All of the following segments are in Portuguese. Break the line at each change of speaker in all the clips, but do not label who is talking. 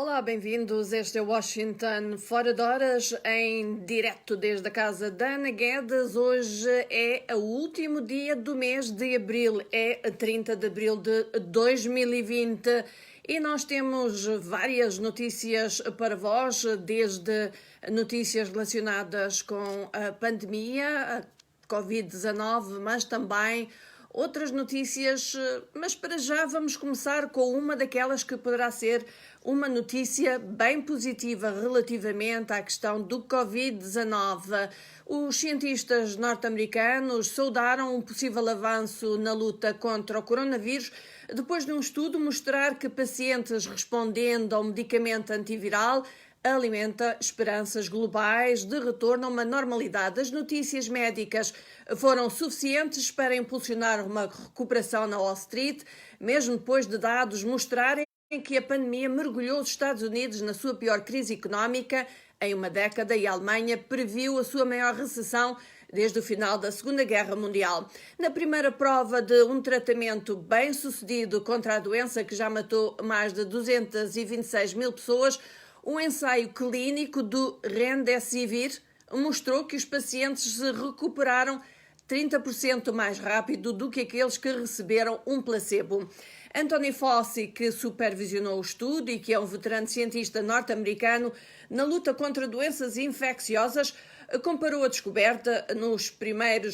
Olá, bem-vindos. Este é Washington Fora de Horas, em direto desde a casa da Ana Guedes. Hoje é o último dia do mês de abril, é 30 de abril de 2020 e nós temos várias notícias para vós, desde notícias relacionadas com a pandemia, a Covid-19, mas também outras notícias, mas para já vamos começar com uma daquelas que poderá ser uma notícia bem positiva relativamente à questão do Covid-19. Os cientistas norte-americanos saudaram um possível avanço na luta contra o coronavírus depois de um estudo mostrar que pacientes respondendo ao medicamento antiviral alimenta esperanças globais de retorno a uma normalidade. As notícias médicas foram suficientes para impulsionar uma recuperação na Wall Street, mesmo depois de dados mostrarem que a pandemia mergulhou os Estados Unidos na sua pior crise económica em uma década e a Alemanha previu a sua maior recessão desde o final da Segunda Guerra Mundial. Na primeira prova de um tratamento bem-sucedido contra a doença que já matou mais de 226 mil pessoas, um ensaio clínico do Remdesivir mostrou que os pacientes se recuperaram 30% mais rápido do que aqueles que receberam um placebo. Anthony Fauci, que supervisionou o estudo e que é um veterano cientista norte-americano na luta contra doenças infecciosas, comparou a descoberta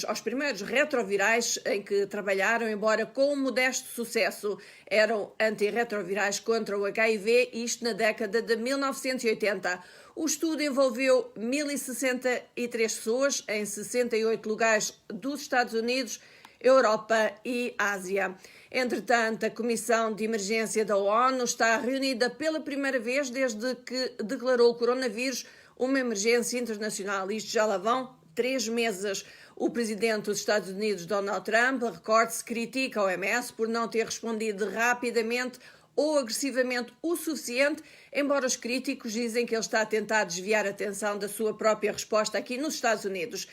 aos primeiros retrovirais em que trabalharam, embora com um modesto sucesso. Eram antirretrovirais contra o HIV, isto na década de 1980. O estudo envolveu 1.063 pessoas em 68 lugares dos Estados Unidos, Europa e Ásia. Entretanto, a Comissão de Emergência da ONU está reunida pela primeira vez desde que declarou o coronavírus uma emergência internacional. Isto já lá vão 3 meses. O presidente dos Estados Unidos, Donald Trump, recorde-se, critica a OMS por não ter respondido rapidamente ou agressivamente o suficiente, embora os críticos dizem que ele está a tentar desviar a atenção da sua própria resposta aqui nos Estados Unidos.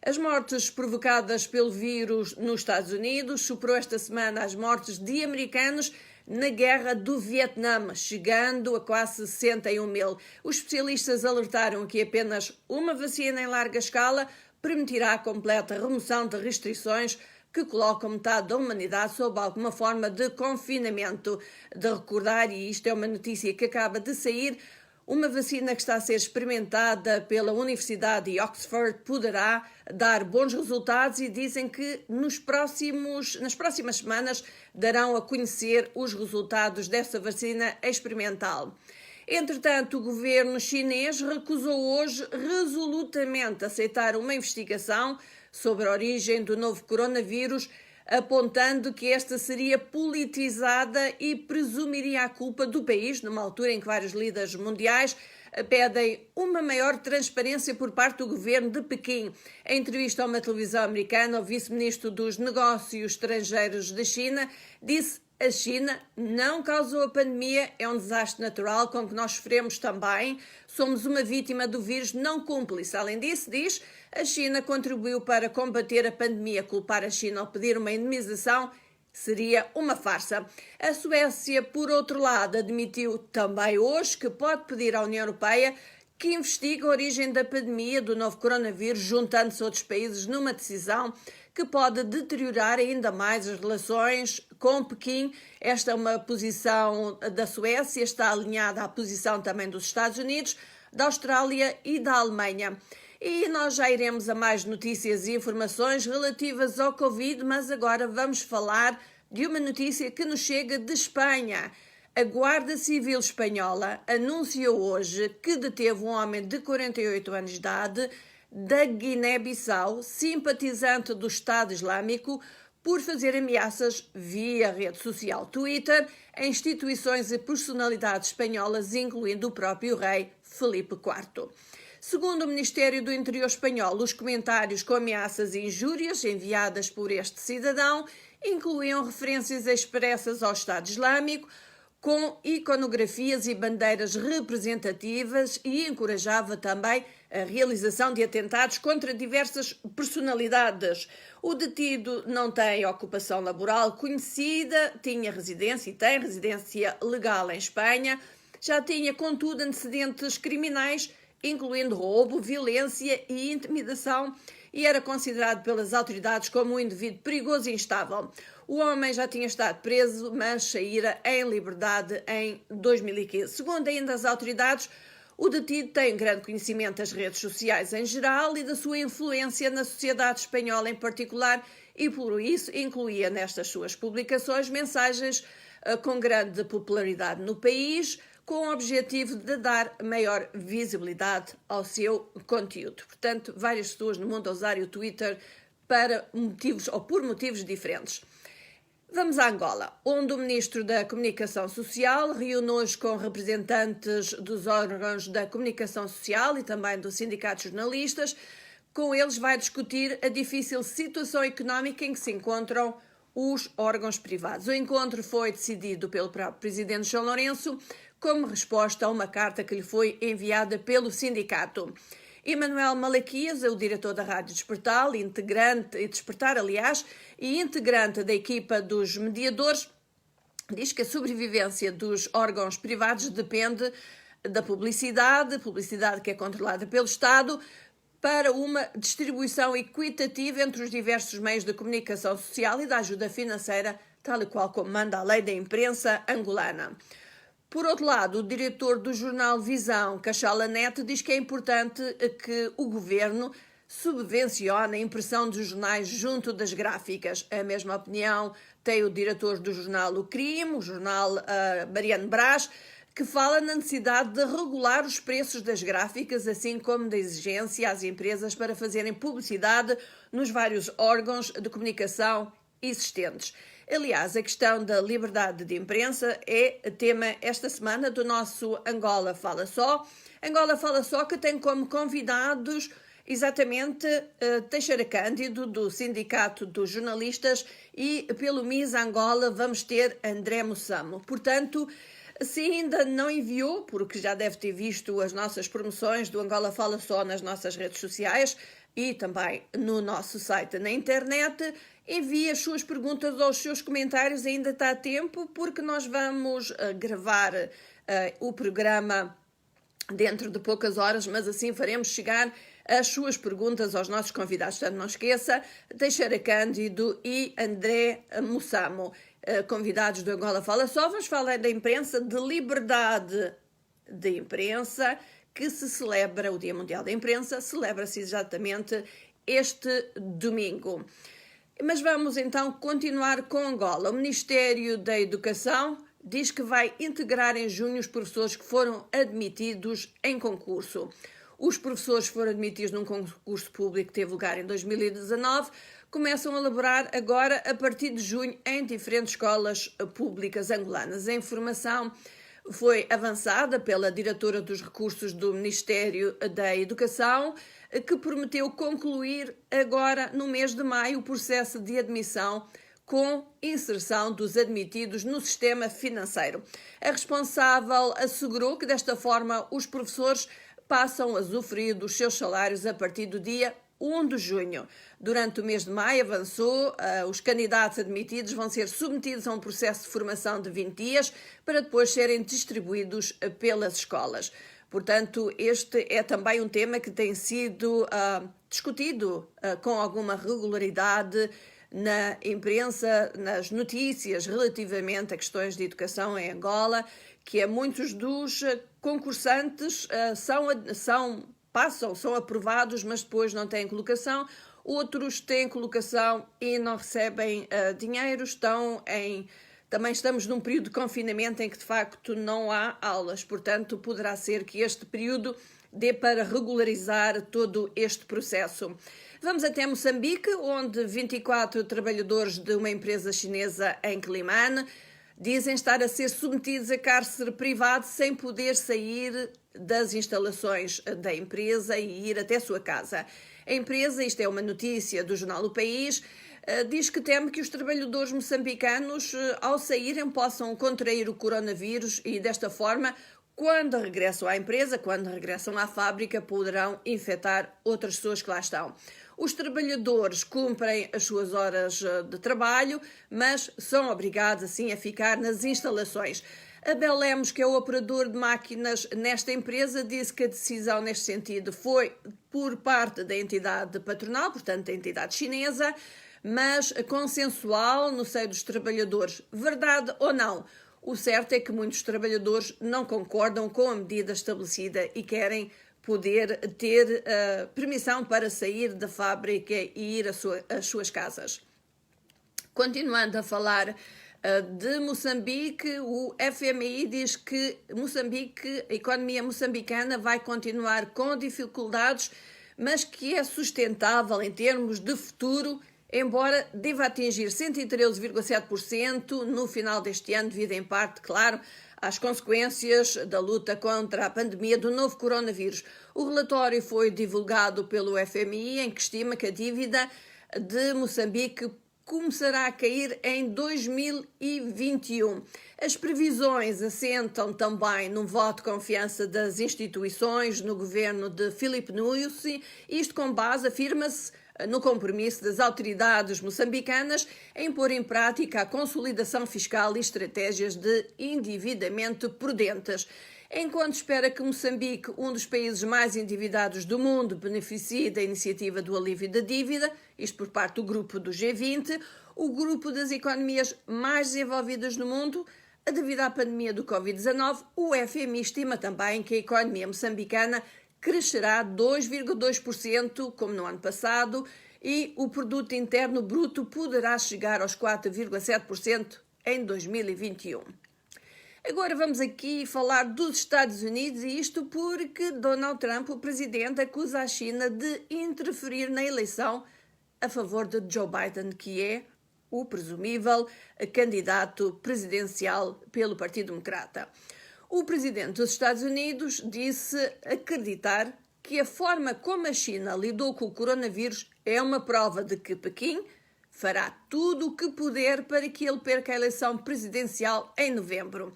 As mortes provocadas pelo vírus nos Estados Unidos superou esta semana as mortes de americanos na guerra do Vietnã, chegando a quase 61 mil. Os especialistas alertaram que apenas uma vacina em larga escala permitirá a completa remoção de restrições que colocam metade da humanidade sob alguma forma de confinamento. De recordar, e isto é uma notícia que acaba de sair, uma vacina que está a ser experimentada pela Universidade de Oxford poderá dar bons resultados e dizem que nas próximas semanas darão a conhecer os resultados dessa vacina experimental. Entretanto, o governo chinês recusou hoje resolutamente aceitar uma investigação sobre a origem do novo coronavírus, apontando que esta seria politizada e presumiria a culpa do país, numa altura em que vários líderes mundiais pedem uma maior transparência por parte do governo de Pequim. Em entrevista a uma televisão americana, o vice-ministro dos Negócios Estrangeiros da China disse: a China não causou a pandemia, é um desastre natural com que nós sofremos também. Somos uma vítima do vírus, não cúmplice. Além disso, diz, a China contribuiu para combater a pandemia. Culpar a China ao pedir uma indemnização seria uma farsa. A Suécia, por outro lado, admitiu também hoje que pode pedir à União Europeia que investigue a origem da pandemia do novo coronavírus, juntando-se a outros países numa decisão que pode deteriorar ainda mais as relações com Pequim. Esta é uma posição da Suécia, está alinhada à posição também dos Estados Unidos, da Austrália e da Alemanha. E nós já iremos a mais notícias e informações relativas ao Covid, mas agora vamos falar de uma notícia que nos chega de Espanha. A Guarda Civil Espanhola anunciou hoje que deteve um homem de 48 anos de idade da Guiné-Bissau, simpatizante do Estado Islâmico, por fazer ameaças via rede social Twitter a instituições e personalidades espanholas, incluindo o próprio rei Filipe IV. Segundo o Ministério do Interior espanhol, os comentários com ameaças e injúrias enviadas por este cidadão incluíam referências expressas ao Estado Islâmico, com iconografias e bandeiras representativas, e encorajava também a realização de atentados contra diversas personalidades. O detido não tem ocupação laboral conhecida, tinha residência e tem residência legal em Espanha, já tinha, contudo, antecedentes criminais, incluindo roubo, violência e intimidação, e era considerado pelas autoridades como um indivíduo perigoso e instável. O homem já tinha estado preso, mas saíra em liberdade em 2015. Segundo ainda as autoridades, o detido tem grande conhecimento das redes sociais em geral e da sua influência na sociedade espanhola em particular, e por isso incluía nestas suas publicações mensagens com grande popularidade no país, com o objetivo de dar maior visibilidade ao seu conteúdo. Portanto, várias pessoas no mundo a usarem o Twitter para motivos ou por motivos diferentes. Vamos a Angola, onde o Ministro da Comunicação Social reúne-se com representantes dos órgãos da comunicação social e também do Sindicato de Jornalistas. Com eles vai discutir a difícil situação económica em que se encontram os órgãos privados. O encontro foi decidido pelo próprio Presidente João Lourenço como resposta a uma carta que lhe foi enviada pelo sindicato. Emanuel Malaquias, o diretor da Rádio Despertar, e integrante da equipa dos mediadores, diz que a sobrevivência dos órgãos privados depende da publicidade que é controlada pelo Estado, para uma distribuição equitativa entre os diversos meios de comunicação social e da ajuda financeira, tal e qual como manda a lei da imprensa angolana. Por outro lado, o diretor do jornal Visão, Cachala Neto, diz que é importante que o governo subvencione a impressão dos jornais junto das gráficas. A mesma opinião tem o diretor do jornal O Crime, o jornal Mariano Brás, que fala na necessidade de regular os preços das gráficas, assim como da exigência às empresas para fazerem publicidade nos vários órgãos de comunicação existentes. Aliás, a questão da liberdade de imprensa é tema esta semana do nosso Angola Fala Só. Angola Fala Só, que tem como convidados exatamente Teixeira Cândido, do Sindicato dos Jornalistas, e pelo MIS Angola vamos ter André Mussamo. Portanto, se ainda não enviou, porque já deve ter visto as nossas promoções do Angola Fala Só nas nossas redes sociais e também no nosso site na internet, envie as suas perguntas ou os seus comentários, ainda está a tempo, porque nós vamos gravar o programa dentro de poucas horas, mas assim faremos chegar as suas perguntas aos nossos convidados. Portanto, não esqueça, Teixeira Cândido e André Mussamo, convidados do Angola Fala Só. Vamos falar da imprensa, de liberdade de imprensa, que se celebra, o Dia Mundial da Imprensa, celebra-se exatamente este domingo. Mas vamos então continuar com Angola. O Ministério da Educação diz que vai integrar em junho os professores que foram admitidos em concurso. Os professores que foram admitidos num concurso público que teve lugar em 2019 começam a laborar agora a partir de junho em diferentes escolas públicas angolanas. A informação foi avançada pela diretora dos recursos do Ministério da Educação, que prometeu concluir agora no mês de maio o processo de admissão com inserção dos admitidos no sistema financeiro. A responsável assegurou que desta forma os professores passam a usufruir dos seus salários a partir do dia 1 de junho. Durante o mês de maio, avançou, os candidatos admitidos vão ser submetidos a um processo de formação de 20 dias para depois serem distribuídos pelas escolas. Portanto, este é também um tema que tem sido discutido com alguma regularidade na imprensa, nas notícias relativamente a questões de educação em Angola, que é muitos dos concursantes são aprovados, mas depois não têm colocação. Outros têm colocação e não recebem dinheiro. Também estamos num período de confinamento em que, de facto, não há aulas. Portanto, poderá ser que este período dê para regularizar todo este processo. Vamos até Moçambique, onde 24 trabalhadores de uma empresa chinesa em Quelimane dizem estar a ser submetidos a cárcere privado sem poder sair das instalações da empresa e ir até a sua casa. A empresa, isto é uma notícia do jornal O País, diz que teme que os trabalhadores moçambicanos, ao saírem, possam contrair o coronavírus e, desta forma, quando regressam à empresa, quando regressam à fábrica, poderão infectar outras pessoas que lá estão. Os trabalhadores cumprem as suas horas de trabalho, mas são obrigados, assim, a ficar nas instalações. A Belemos, que é o operador de máquinas nesta empresa, disse que a decisão neste sentido foi por parte da entidade patronal, portanto da entidade chinesa, mas consensual no seio dos trabalhadores. Verdade ou não? O certo é que muitos trabalhadores não concordam com a medida estabelecida e querem poder ter permissão para sair da fábrica e ir às suas casas. Continuando a falar de Moçambique, o FMI diz que a economia moçambicana vai continuar com dificuldades, mas que é sustentável em termos de futuro, embora deva atingir 113,7% no final deste ano, devido em parte, claro, às consequências da luta contra a pandemia do novo coronavírus. O relatório foi divulgado pelo FMI, em que estima que a dívida de Moçambique começará a cair em 2021. As previsões assentam também num voto de confiança das instituições no governo de Filipe Nyusi, isto com base, afirma-se, no compromisso das autoridades moçambicanas em pôr em prática a consolidação fiscal e estratégias de endividamento prudentes. Enquanto espera que Moçambique, um dos países mais endividados do mundo, beneficie da iniciativa do alívio da dívida, isto por parte do grupo do G20, o grupo das economias mais desenvolvidas no mundo, devido à pandemia do Covid-19, o FMI estima também que a economia moçambicana crescerá 2,2%, como no ano passado, e o produto interno bruto poderá chegar aos 4,7% em 2021. Agora vamos aqui falar dos Estados Unidos, e isto porque Donald Trump, o presidente, acusa a China de interferir na eleição a favor de Joe Biden, que é o presumível candidato presidencial pelo Partido Democrata. O presidente dos Estados Unidos disse acreditar que a forma como a China lidou com o coronavírus é uma prova de que Pequim fará tudo o que puder para que ele perca a eleição presidencial em novembro.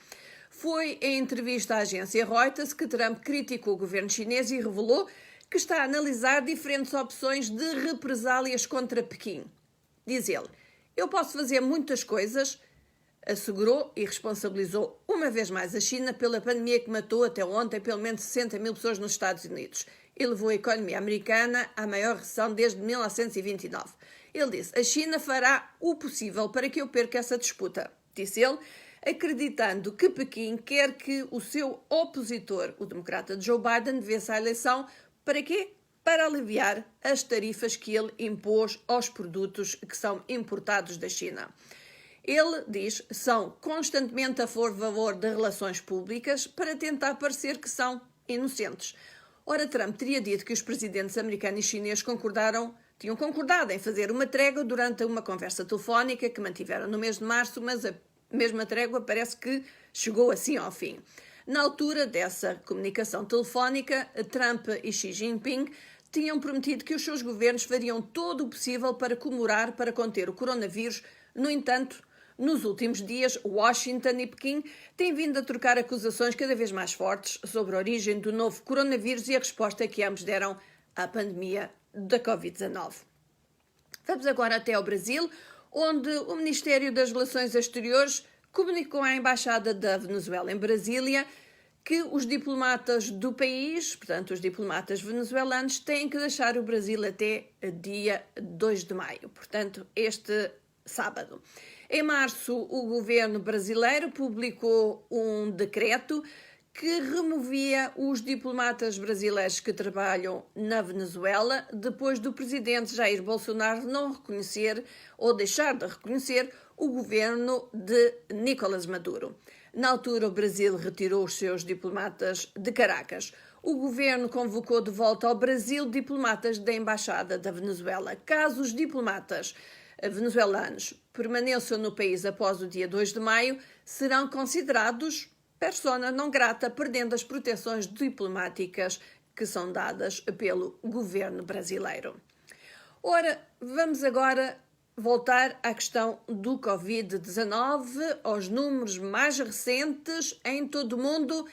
Foi em entrevista à agência Reuters que Trump criticou o governo chinês e revelou que está a analisar diferentes opções de represálias contra Pequim. Diz ele: "Eu posso fazer muitas coisas", assegurou e responsabilizou uma vez mais a China pela pandemia que matou até ontem pelo menos 60 mil pessoas nos Estados Unidos e levou a economia americana à maior recessão desde 1929. Ele disse: "A China fará o possível para que eu perca essa disputa", disse ele, acreditando que Pequim quer que o seu opositor, o democrata Joe Biden, vença a eleição. Para quê? Para aliviar as tarifas que ele impôs aos produtos que são importados da China. Ele diz que são constantemente a favor de relações públicas para tentar parecer que são inocentes. Ora, Trump teria dito que os presidentes americano e chinês tinham concordado em fazer uma trégua durante uma conversa telefónica que mantiveram no mês de março, mas a mesma trégua parece que chegou assim ao fim. Na altura dessa comunicação telefónica, Trump e Xi Jinping tinham prometido que os seus governos fariam todo o possível para conter o coronavírus. No entanto, nos últimos dias, Washington e Pequim têm vindo a trocar acusações cada vez mais fortes sobre a origem do novo coronavírus e a resposta que ambos deram à pandemia da Covid-19. Vamos agora até ao Brasil, onde o Ministério das Relações Exteriores comunicou à Embaixada da Venezuela em Brasília que os diplomatas do país, portanto os diplomatas venezuelanos, têm que deixar o Brasil até dia 2 de maio, portanto este sábado. Em março, o governo brasileiro publicou um decreto que removia os diplomatas brasileiros que trabalham na Venezuela depois do presidente Jair Bolsonaro não reconhecer ou deixar de reconhecer o governo de Nicolás Maduro. Na altura, o Brasil retirou os seus diplomatas de Caracas. O governo convocou de volta ao Brasil diplomatas da Embaixada da Venezuela. Caso os diplomatas venezuelanos permaneçam no país após o dia 2 de maio, serão considerados persona non grata, perdendo as proteções diplomáticas que são dadas pelo governo brasileiro. Ora, vamos agora voltar à questão do Covid-19, aos números mais recentes em todo o mundo: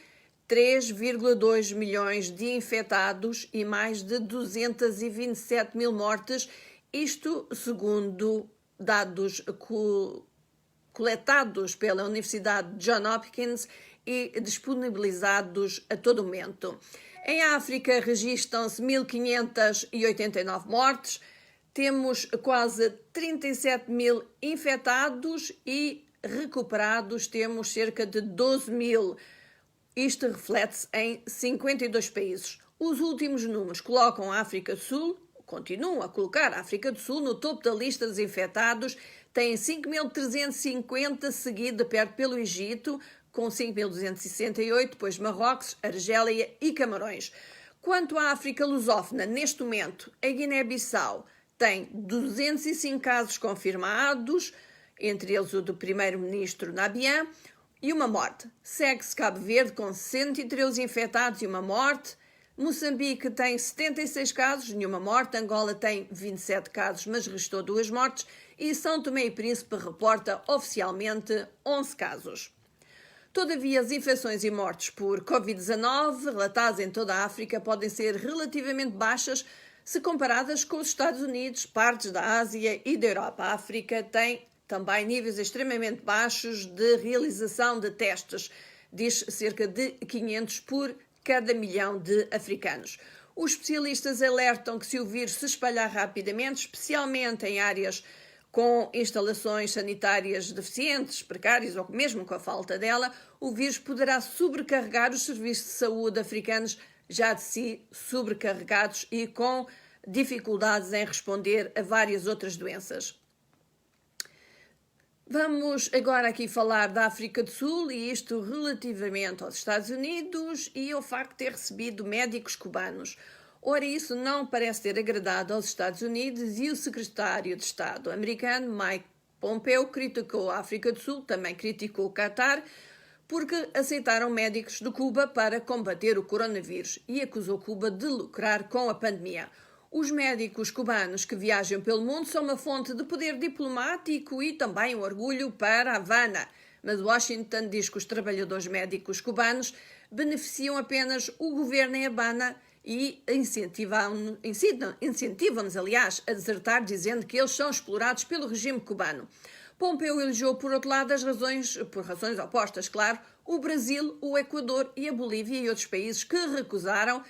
3,2 milhões de infectados e mais de 227 mil mortes, isto segundo dados coletados pela Universidade de Johns Hopkins e disponibilizados a todo momento. Em África registram-se 1.589 mortes, temos quase 37 mil infectados e recuperados temos cerca de 12 mil. Isto reflete-se em 52 países. Os últimos números colocam a África do Sul, continuam a colocar a África do Sul no topo da lista dos infectados, tem 5.350, seguido de perto pelo Egito, com 5.268, depois Marrocos, Argélia e Camarões. Quanto à África lusófona, neste momento, a Guiné-Bissau tem 205 casos confirmados, entre eles o do primeiro-ministro Nabian, e uma morte. Segue-se Cabo Verde com 113 infectados e uma morte. Moçambique tem 76 casos, nenhuma morte. Angola tem 27 casos, mas restou 2 mortes. E São Tomé e Príncipe reporta oficialmente 11 casos. Todavia, as infecções e mortes por Covid-19 relatadas em toda a África podem ser relativamente baixas se comparadas com os Estados Unidos, partes da Ásia e da Europa. A África tem também níveis extremamente baixos de realização de testes, diz cerca de 500 por cada milhão de africanos. Os especialistas alertam que se o vírus se espalhar rapidamente, especialmente em áreas com instalações sanitárias deficientes, precárias ou mesmo com a falta dela, o vírus poderá sobrecarregar os serviços de saúde africanos já de si sobrecarregados e com dificuldades em responder a várias outras doenças. Vamos agora aqui falar da África do Sul e isto relativamente aos Estados Unidos e ao facto de ter recebido médicos cubanos. Ora, isso não parece ter agradado aos Estados Unidos e o secretário de Estado americano, Mike Pompeo, criticou a África do Sul, também criticou o Qatar, porque aceitaram médicos de Cuba para combater o coronavírus e acusou Cuba de lucrar com a pandemia. Os médicos cubanos que viajam pelo mundo são uma fonte de poder diplomático e também um orgulho para Havana. Mas Washington diz que os trabalhadores médicos cubanos beneficiam apenas o governo em Havana e incentivam-nos, aliás, a desertar, dizendo que eles são explorados pelo regime cubano. Pompeu elogiou, por outro lado, por razões opostas, claro, o Brasil, o Equador e a Bolívia e outros países que recusaram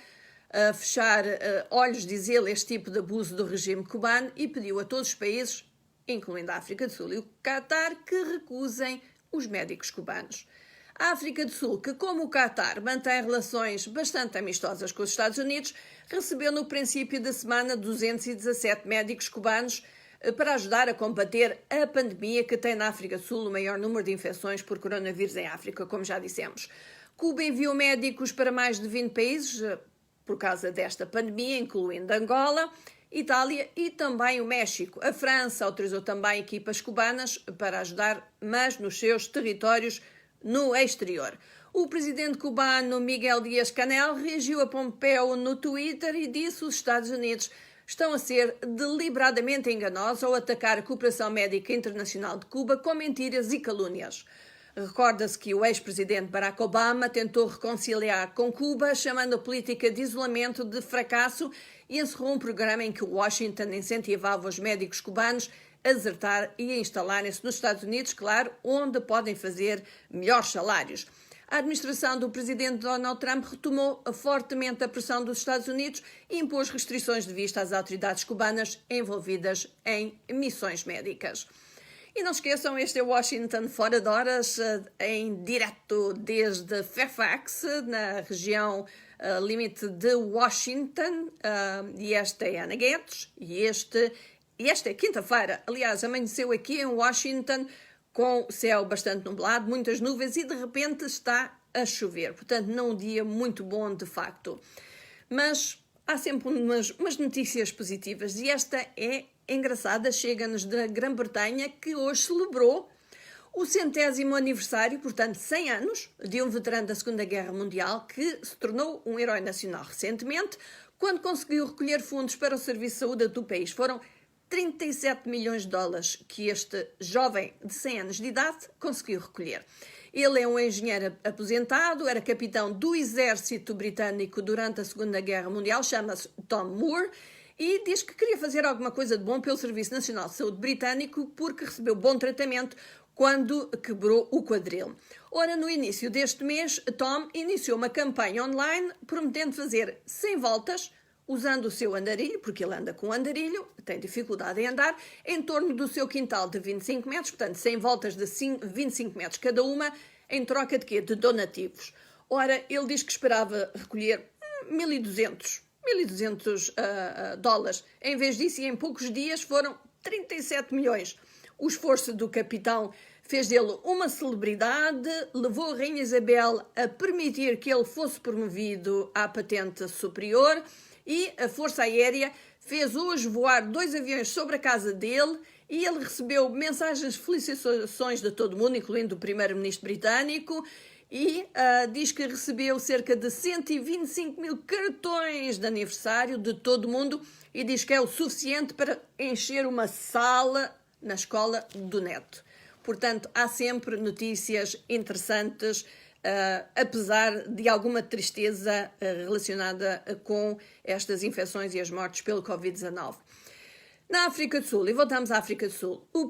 a fechar olhos, diz ele, este tipo de abuso do regime cubano e pediu a todos os países, incluindo a África do Sul e o Qatar, que recusem os médicos cubanos. A África do Sul, que como o Qatar mantém relações bastante amistosas com os Estados Unidos, recebeu no princípio da semana 217 médicos cubanos para ajudar a combater a pandemia que tem na África do Sul o maior número de infecções por coronavírus em África, como já dissemos. Cuba enviou médicos para mais de 20 países por causa desta pandemia, incluindo Angola, Itália e também o México. A França autorizou também equipas cubanas para ajudar, mas nos seus territórios no exterior. O presidente cubano Miguel Díaz-Canel reagiu a Pompeo no Twitter e disse que os Estados Unidos estão a ser deliberadamente enganosos ao atacar a cooperação médica internacional de Cuba com mentiras e calúnias. Recorda-se que o ex-presidente Barack Obama tentou reconciliar com Cuba, chamando a política de isolamento de fracasso e encerrou um programa em que Washington incentivava os médicos cubanos a desertar e a instalarem-se nos Estados Unidos, claro, onde podem fazer melhores salários. A administração do presidente Donald Trump retomou fortemente a pressão dos Estados Unidos e impôs restrições de vista às autoridades cubanas envolvidas em missões médicas. E não esqueçam, este é Washington Fora de Horas, em direto desde Fairfax, na região limite de Washington, e esta é Ana Guedes, e esta é quinta-feira. Aliás, amanheceu aqui em Washington com o céu bastante nublado, muitas nuvens e de repente está a chover. Portanto, não um dia muito bom de facto. Mas há sempre umas notícias positivas e esta é engraçada, chega-nos da Grã-Bretanha, que hoje celebrou o 100º aniversário, portanto 100 anos, de um veterano da Segunda Guerra Mundial que se tornou um herói nacional recentemente, quando conseguiu recolher fundos para o Serviço de Saúde do país. Foram 37 milhões de dólares que este jovem de 100 anos de idade conseguiu recolher. Ele é um engenheiro aposentado, era capitão do exército britânico durante a Segunda Guerra Mundial, chama-se Tom Moore, e diz que queria fazer alguma coisa de bom pelo Serviço Nacional de Saúde britânico porque recebeu bom tratamento quando quebrou o quadril. Ora, no início deste mês, Tom iniciou uma campanha online prometendo fazer 100 voltas usando o seu andarilho, porque ele anda com andarilho, tem dificuldade em andar, em torno do seu quintal de 25 metros, portanto 100 voltas de 25 metros cada uma, em troca de quê? De donativos. Ora, ele diz que esperava recolher 1.200 dólares. Em vez disso, e em poucos dias, foram 37 milhões. O esforço do capitão fez dele uma celebridade, levou a Rainha Isabel a permitir que ele fosse promovido à patente superior e a Força Aérea fez hoje voar 2 aviões sobre a casa dele e ele recebeu mensagens de felicitações de todo mundo, incluindo o primeiro-ministro britânico, e diz que recebeu cerca de 125 mil cartões de aniversário de todo mundo e diz que é o suficiente para encher uma sala na escola do neto. Portanto, há sempre notícias interessantes, apesar de alguma tristeza relacionada com estas infecções e as mortes pelo Covid-19. Na África do Sul, e voltamos à África do Sul, o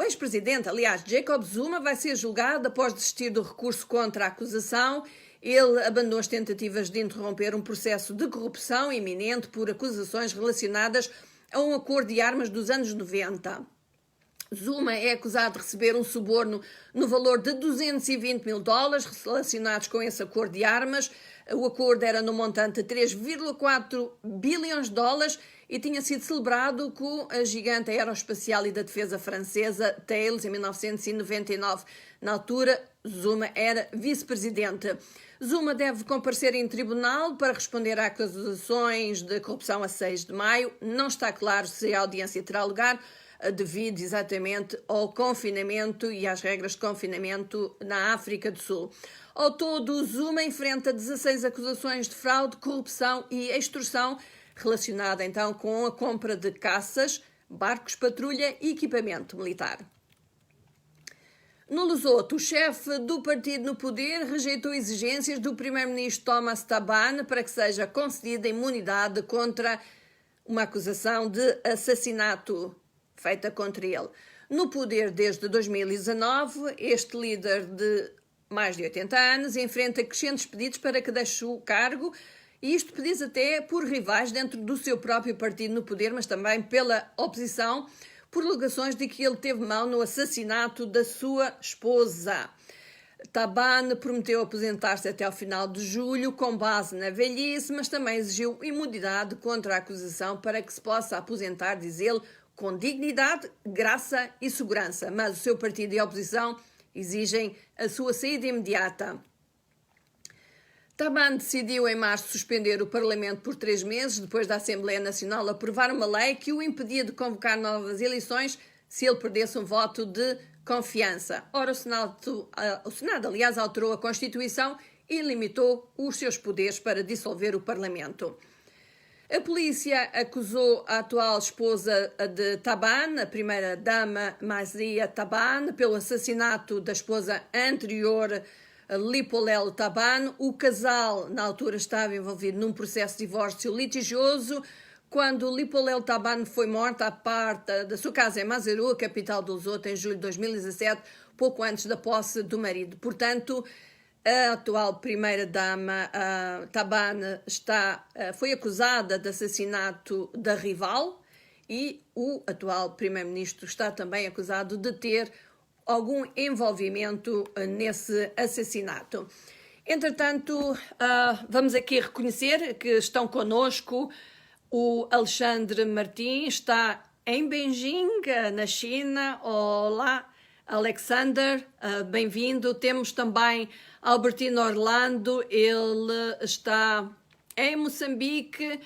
ex-presidente, aliás, Jacob Zuma, vai ser julgado após desistir do recurso contra a acusação. Ele abandonou as tentativas de interromper um processo de corrupção iminente por acusações relacionadas a um acordo de armas dos anos 90. Zuma é acusado de receber um suborno no valor de 220 mil dólares relacionados com esse acordo de armas. O acordo era no montante de 3,4 bilhões de dólares e tinha sido celebrado com a gigante aeroespacial e da defesa francesa Thales em 1999. Na altura, Zuma era vice-presidente. Zuma deve comparecer em tribunal para responder a acusações de corrupção a 6 de maio. Não está claro se a audiência terá lugar, devido exatamente ao confinamento e às regras de confinamento na África do Sul. Ao todo, Zuma enfrenta 16 acusações de fraude, corrupção e extorsão, relacionada então com a compra de caças, barcos patrulha e equipamento militar. No Lesoto, o chefe do partido no poder rejeitou exigências do primeiro-ministro Thomas Thabane para que seja concedida imunidade contra uma acusação de assassinato feita contra ele. No poder desde 2019, este líder de mais de 80 anos enfrenta crescentes pedidos para que deixe o cargo, e isto pedidos até por rivais dentro do seu próprio partido no poder, mas também pela oposição, por alegações de que ele teve mão no assassinato da sua esposa. Thabane prometeu aposentar-se até ao final de julho, com base na velhice, mas também exigiu imunidade contra a acusação para que se possa aposentar, diz ele, com dignidade, graça e segurança, mas o seu partido e a oposição exigem a sua saída imediata. Thabane decidiu em março suspender o Parlamento por 3 meses, depois da Assembleia Nacional aprovar uma lei que o impedia de convocar novas eleições se ele perdesse um voto de confiança. Ora, o Senado, aliás, alterou a Constituição e limitou os seus poderes para dissolver o Parlamento. A polícia acusou a atual esposa de Thabane, a primeira-dama Mazia Thabane, pelo assassinato da esposa anterior, Lipolelo Thabane. O casal, na altura, estava envolvido num processo de divórcio litigioso. Quando Lipolelo Thabane foi morta à parte da sua casa em Maseru, a capital do Lesoto, em julho de 2017, pouco antes da posse do marido. Portanto, a atual primeira-dama Thabane foi acusada de assassinato da rival e o atual primeiro-ministro está também acusado de ter algum envolvimento nesse assassinato. Entretanto, vamos aqui reconhecer que estão connosco o Alexandre Martins, está em Beijing, na China. Olá, Alexander, bem-vindo. Temos também Albertino Orlando, ele está em Moçambique.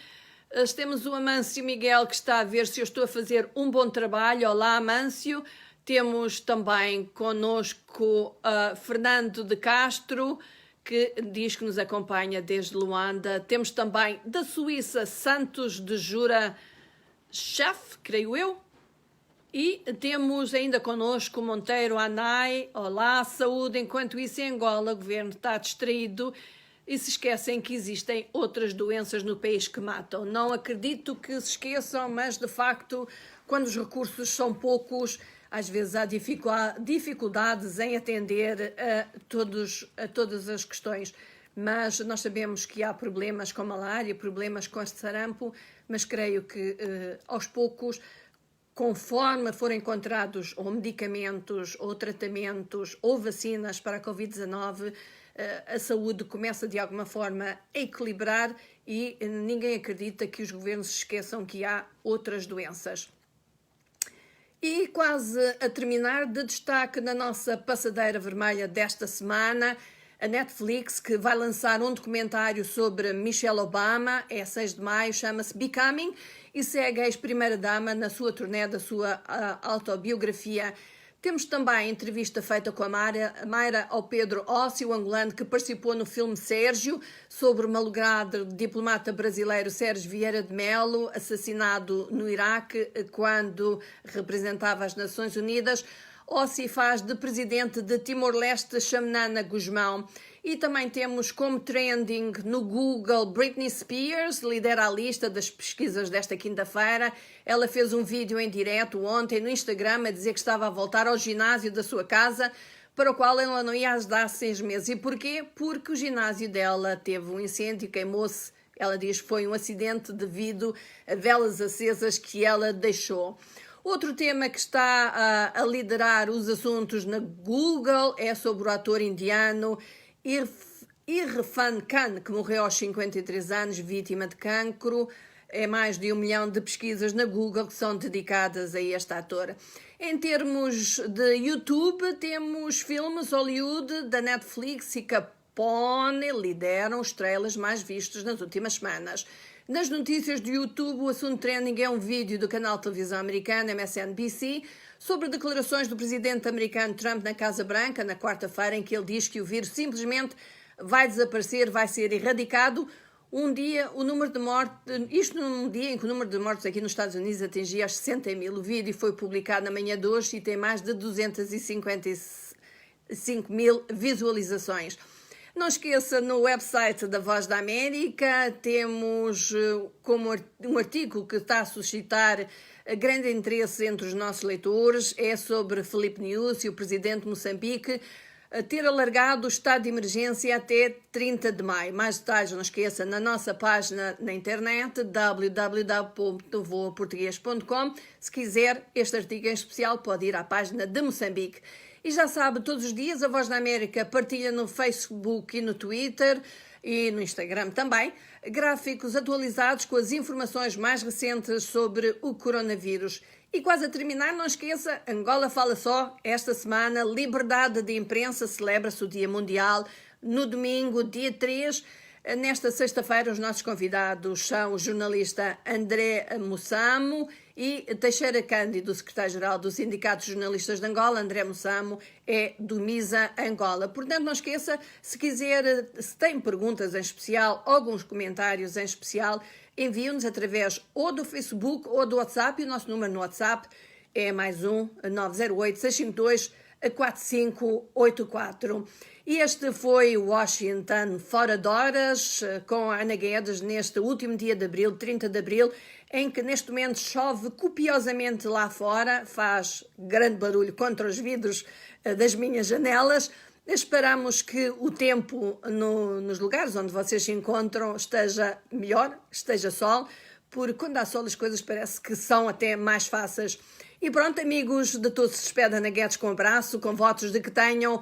Temos o Amâncio Miguel, que está a ver se eu estou a fazer um bom trabalho. Olá, Amâncio. Temos também connosco Fernando de Castro, que diz que nos acompanha desde Luanda. Temos também da Suíça Santos de Jura Chef, creio eu. E temos ainda connosco Monteiro Anai. Olá, saúde. Enquanto isso, em Angola, o governo está distraído e se esquecem que existem outras doenças no país que matam. Não acredito que se esqueçam, mas de facto, quando os recursos são poucos, às vezes há dificuldades em atender a todas as questões. Mas nós sabemos que há problemas com malária, problemas com este sarampo, mas creio que aos poucos, conforme forem encontrados ou medicamentos, ou tratamentos, ou vacinas para a Covid-19, a saúde começa de alguma forma a equilibrar e ninguém acredita que os governos se esqueçam que há outras doenças. E quase a terminar, de destaque na nossa passadeira vermelha desta semana, a Netflix, que vai lançar um documentário sobre Michelle Obama, é 6 de maio, chama-se Becoming, e segue a ex-primeira-dama na sua turnê da sua autobiografia. Temos também a entrevista feita com a Mayra ao Pedro Ossi, o angolano que participou no filme Sérgio, sobre o malogrado diplomata brasileiro Sérgio Vieira de Mello, assassinado no Iraque quando representava as Nações Unidas. Ossi faz de presidente de Timor-Leste Xanana Gusmão. E também temos como trending no Google Britney Spears, lidera a lista das pesquisas desta quinta-feira. Ela fez um vídeo em direto ontem no Instagram a dizer que estava a voltar ao ginásio da sua casa, para o qual ela não ia ajudar 6 meses. E porquê? Porque o ginásio dela teve um incêndio, queimou-se. Ela diz que foi um acidente devido a velas acesas que ela deixou. Outro tema que está a liderar os assuntos na Google é sobre o ator indiano Irfan Khan, que morreu aos 53 anos, vítima de cancro. É mais de 1 milhão de pesquisas na Google que são dedicadas a este ator. Em termos de YouTube, temos filmes Hollywood da Netflix e Capone lideram os trailers mais vistos nas últimas semanas. Nas notícias do YouTube, o assunto trending é um vídeo do canal de televisão americano MSNBC sobre declarações do presidente americano Trump na Casa Branca na quarta-feira, em que ele diz que o vírus simplesmente vai desaparecer, vai ser erradicado. Um dia, o número de mortes, isto num dia em que o número de mortes aqui nos Estados Unidos atingia as 60 mil. O vídeo foi publicado na manhã de hoje e tem mais de 255 mil visualizações. Não esqueça, no website da Voz da América temos como um artigo que está a suscitar grande interesse entre os nossos leitores, é sobre Filipe Nyusi, o presidente de Moçambique, ter alargado o estado de emergência até 30 de maio. Mais detalhes, não esqueça, na nossa página na internet, www.voaportugues.com. Se quiser, este artigo em especial pode ir à página de Moçambique. E já sabe, todos os dias a Voz da América partilha no Facebook e no Twitter e no Instagram também gráficos atualizados com as informações mais recentes sobre o coronavírus. E quase a terminar, não esqueça, Angola Fala Só, esta semana, liberdade de imprensa, celebra-se o Dia Mundial no domingo, dia 3. Nesta sexta-feira, os nossos convidados são o jornalista André Mussamo e Teixeira Cândido, secretário-geral do Sindicato de Jornalistas de Angola. André Mussamo é do MISA Angola. Portanto, não esqueça, se quiser, se tem perguntas em especial, alguns comentários em especial, envie-nos através ou do Facebook ou do WhatsApp. E o nosso número no WhatsApp é +1 908 652 4584. E este foi o Washington Fora de Horas, com a Ana Guedes, neste último dia de abril, 30 de abril, em que neste momento chove copiosamente lá fora, faz grande barulho contra os vidros das minhas janelas. Esperamos que o tempo nos lugares onde vocês se encontram esteja melhor, esteja sol, porque quando há sol as coisas parece que são até mais fáceis. E pronto, amigos, de todos se despede Ana Guedes com um abraço, com votos de que tenham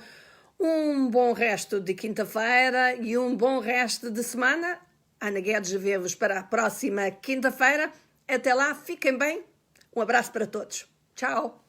um bom resto de quinta-feira e um bom resto de semana. Ana Guedes vê-vos para a próxima quinta-feira. Até lá, fiquem bem. Um abraço para todos. Tchau.